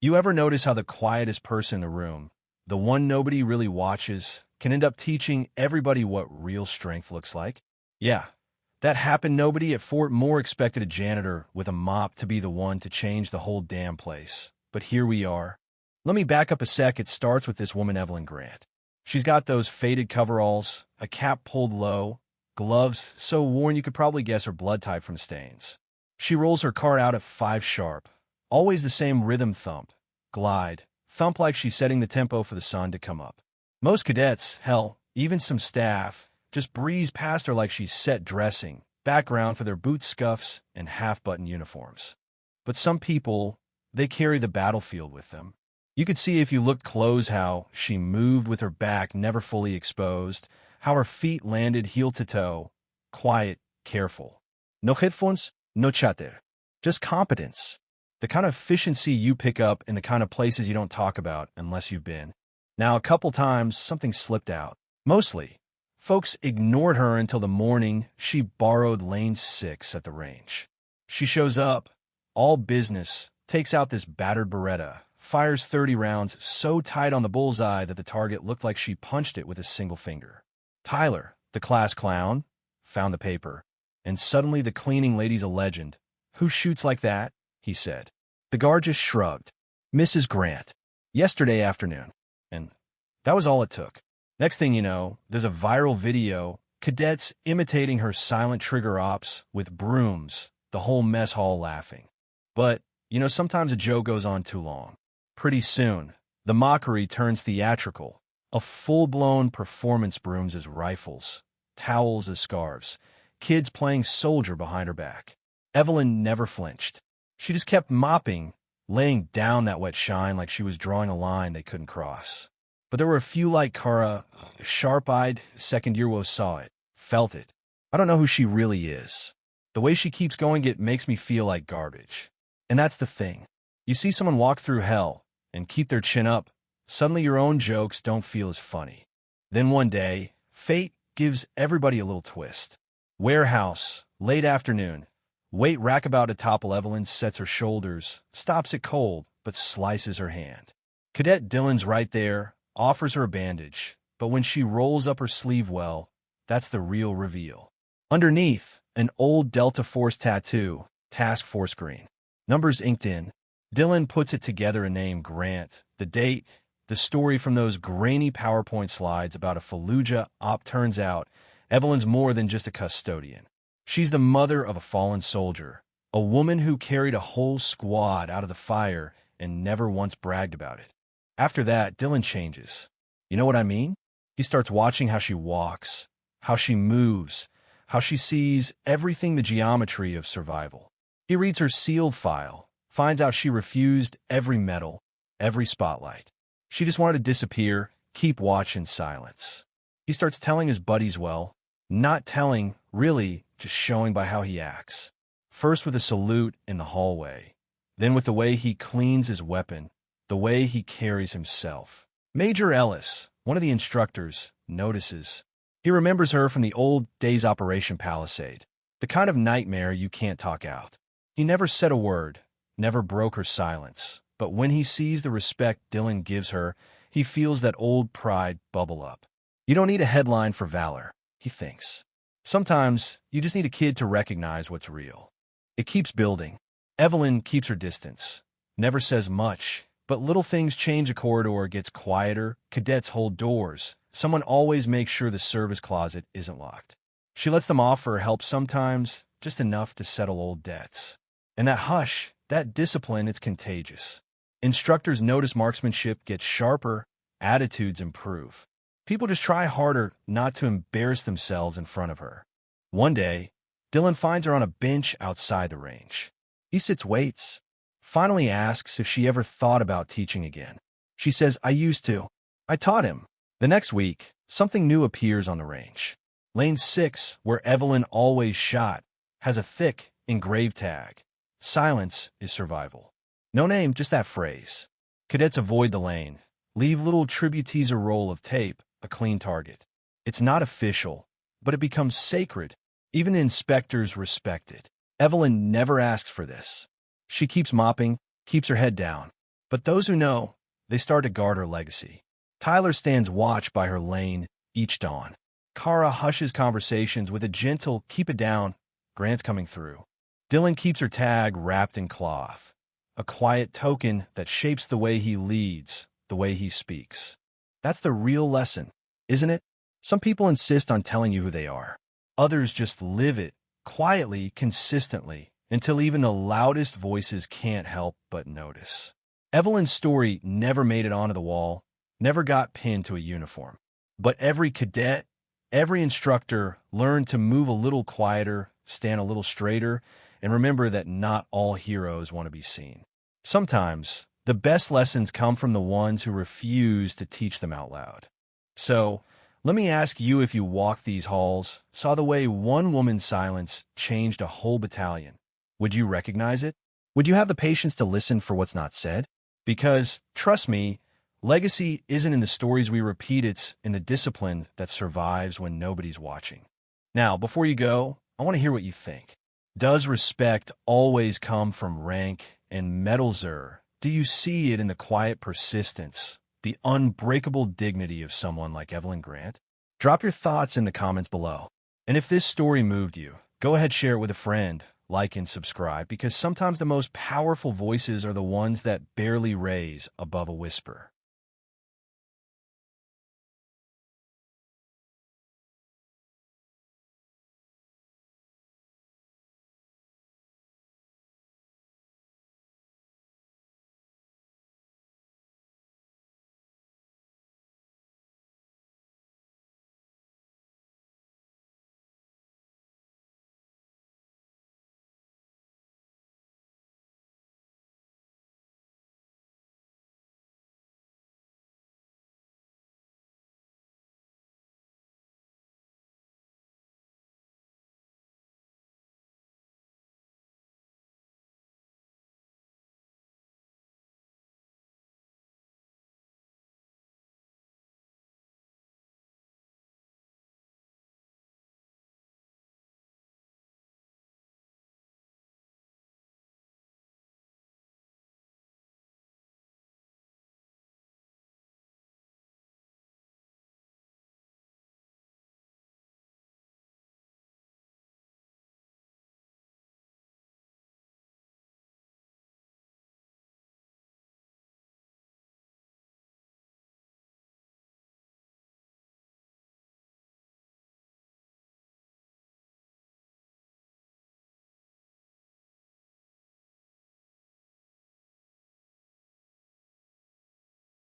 You ever notice how the quietest person in the room, the one nobody really watches, can end up teaching everybody what real strength looks like? Yeah, that happened. Nobody at Fort Moore expected a janitor with a mop to be the one to change the whole damn place. But here we are. Let me back up a sec. It starts with this woman, Evelyn Grant. She's got those faded coveralls, a cap pulled low, gloves so worn you could probably guess her blood type from stains. She rolls her car out at 5 sharp. Always the same rhythm thump, glide, thump like she's setting the tempo for the sun to come up. Most cadets, hell, even some staff, just breeze past her like she's set dressing, background for their boot scuffs and half-button uniforms. But some people, they carry the battlefield with them. You could see if you looked close how she moved with her back never fully exposed, how her feet landed heel to toe, quiet, careful. No headphones, no chatter. Just competence. The kind of efficiency you pick up in the kind of places you don't talk about unless you've been. Now, a couple times, something slipped out. Mostly, folks ignored her until the morning she borrowed lane 6 at the range. She shows up, all business, takes out this battered Beretta, fires 30 rounds so tight on the bullseye that the target looked like she punched it with a single finger. Tyler, the class clown, found the paper, and suddenly the cleaning lady's a legend. Who shoots like that? He said. The guard just shrugged. Mrs. Grant. Yesterday afternoon. And that was all it took. Next thing you know, there's a viral video, cadets imitating her silent trigger ops with brooms, the whole mess hall laughing. But, sometimes a joke goes on too long. Pretty soon, the mockery turns theatrical. A full-blown performance, brooms as rifles, towels as scarves, kids playing soldier behind her back. Evelyn never flinched. She just kept mopping, laying down that wet shine like she was drawing a line they couldn't cross. But there were a few like Kara, sharp-eyed, second-year woes saw it, felt it. I don't know who she really is. The way she keeps going, it makes me feel like garbage. And that's the thing. You see someone walk through hell and keep their chin up, suddenly your own jokes don't feel as funny. Then one day, fate gives everybody a little twist. Warehouse, late afternoon. Weight rack about to topple. Evelyn sets her shoulders, stops it cold, but slices her hand. Cadet Dylan's right there, offers her a bandage, but when she rolls up her sleeve, well, that's the real reveal. Underneath, an old Delta Force tattoo, Task Force green. Numbers inked in. Dylan puts it together, a name, Grant, the date, the story from those grainy PowerPoint slides about a Fallujah op. Turns out, Evelyn's more than just a custodian. She's the mother of a fallen soldier, a woman who carried a whole squad out of the fire and never once bragged about it. After that, Dylan changes. You know what I mean? He starts watching how she walks, how she moves, how she sees everything, the geometry of survival. He reads her sealed file, finds out she refused every medal, every spotlight. She just wanted to disappear, keep watch in silence. He starts telling his buddies, well, not telling, really, just showing by how he acts. First with a salute in the hallway, then with the way he cleans his weapon, the way he carries himself. Major Ellis, one of the instructors, notices. He remembers her from the old days Operation Palisade, the kind of nightmare you can't talk out. He never said a word, never broke her silence, but when he sees the respect Dylan gives her, he feels that old pride bubble up. You don't need a headline for valor, he thinks. Sometimes, you just need a kid to recognize what's real. It keeps building. Evelyn keeps her distance, never says much, but little things change. A corridor gets quieter, cadets hold doors. Someone always makes sure the service closet isn't locked. She lets them offer help sometimes, just enough to settle old debts. And that hush, that discipline, it's contagious. Instructors notice marksmanship gets sharper, attitudes improve. People just try harder not to embarrass themselves in front of her. One day, Dylan finds her on a bench outside the range. He sits, waits, finally asks if she ever thought about teaching again. She says, I used to. I taught him. The next week, something new appears on the range. Lane 6, where Evelyn always shot, has a thick, engraved tag. Silence is survival. No name, just that phrase. Cadets avoid the lane, leave little tributees, a roll of tape, a clean target. It's not official, but it becomes sacred. Even the inspectors respect it. Evelyn never asks for this. She keeps mopping, keeps her head down. But those who know, they start to guard her legacy. Tyler stands watch by her lane each dawn. Kara hushes conversations with a gentle, keep it down, Grant's coming through. Dylan keeps her tag wrapped in cloth, a quiet token that shapes the way he leads, the way he speaks. That's the real lesson, isn't it? Some people insist on telling you who they are. Others just live it, quietly, consistently, until even the loudest voices can't help but notice. Evelyn's story never made it onto the wall, never got pinned to a uniform. But every cadet, every instructor learned to move a little quieter, stand a little straighter, and remember that not all heroes want to be seen. Sometimes, the best lessons come from the ones who refuse to teach them out loud. So, let me ask you, if you walked these halls, saw the way one woman's silence changed a whole battalion, would you recognize it? Would you have the patience to listen for what's not said? Because, trust me, legacy isn't in the stories we repeat, it's in the discipline that survives when nobody's watching. Now, before you go, I want to hear what you think. Does respect always come from rank and medals, or do you see it in the quiet persistence, the unbreakable dignity of someone like Evelyn Grant? Drop your thoughts in the comments below. And if this story moved you, go ahead, share it with a friend, like and subscribe, because sometimes the most powerful voices are the ones that barely raise above a whisper.